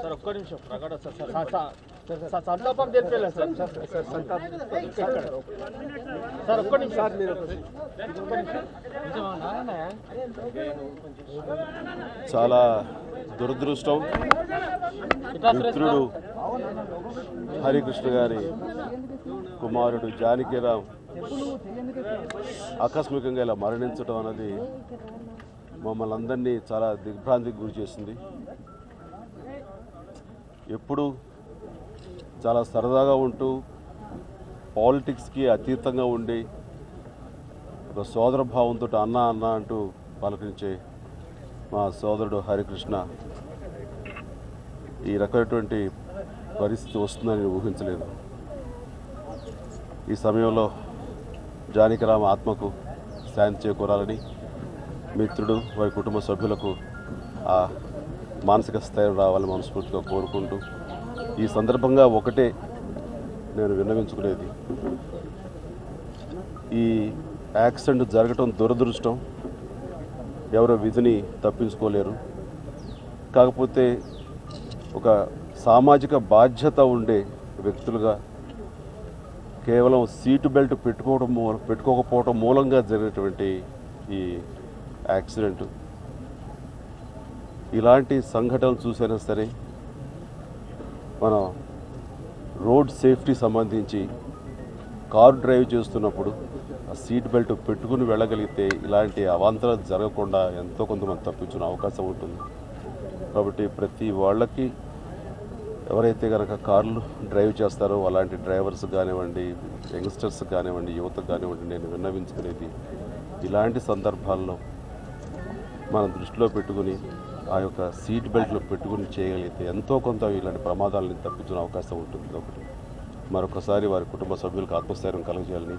Sir ఒక్క నిమిషం ప్రకట sir సంతాపం తెలిపేలా సార్ సార్ ఒక్క నిమిషం సార్ మీరు చాలా దురదృష్టం. మిత్రుడు హరికృష్ణ గారి కుమారుడు జానకిరాం ఆకస్మికంగా ఇలా మరణించడం అన్నది మమ్మల్ని అందరినీ చాలా దిగ్భ్రాంతికి గురి చేసింది. ఎప్పుడు చాలా సరదాగా ఉంటూ పాలిటిక్స్కి అతీతంగా ఉండి ఒక సోదర భావంతో అన్న అన్న అంటూ పలకరించే మా సోదరుడు హరికృష్ణ ఈ రకమైనటువంటి పరిస్థితి వస్తుందని ఊహించలేదు. ఈ సమయంలో జానకిరాం ఆత్మకు శాంతి చేకూరాలని, మిత్రుడు వారి కుటుంబ సభ్యులకు ఆ మానసిక స్థైర్యం రావాలని మనస్ఫూర్తిగా కోరుకుంటూ, ఈ సందర్భంగా ఒకటే నేను విన్నవించుకునేది, ఈ యాక్సిడెంట్ జరగటం దురదృష్టం, ఎవరో విధిని తప్పించుకోలేరు. కాకపోతే ఒక సామాజిక బాధ్యత ఉండే వ్యక్తులుగా కేవలం సీటు బెల్ట్ పెట్టుకోకపోవడం మూలంగా జరిగినటువంటి ఈ యాక్సిడెంట్, ఇలాంటి సంఘటనలు చూసైనా సరే మనం రోడ్ సేఫ్టీ సంబంధించి కారు డ్రైవ్ చేస్తున్నప్పుడు ఆ సీట్ బెల్ట్ పెట్టుకుని వెళ్ళగలిగితే ఇలాంటి అవాంతరాలు జరగకుండా ఎంతో కొంతమంది తప్పించుకునే అవకాశం ఉంటుంది. కాబట్టి ప్రతి వాళ్ళకి ఎవరైతే కనుక కార్లు డ్రైవ్ చేస్తారో అలాంటి డ్రైవర్స్ కానివ్వండి, యంగ్స్టర్స్ కానివ్వండి, యువతకు కానివ్వండి, నేను విన్నవించుకునేది, ఇలాంటి సందర్భాల్లో మనం దృష్టిలో పెట్టుకుని ఆ యొక్క సీట్ బెల్ట్లు పెట్టుకుని చేయగలిగితే ఎంతో కొంత ఇలాంటి ప్రమాదాలను తప్పించుకునే అవకాశం ఉంటుంది. కాబట్టి మరొకసారి వారి కుటుంబ సభ్యులకు ఆత్మస్థైర్యం కలగజేయాలని,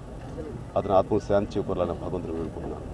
అతని ఆత్మశాంతి చేకూరాలని భగవంతుని వేడుకుంటున్నాను.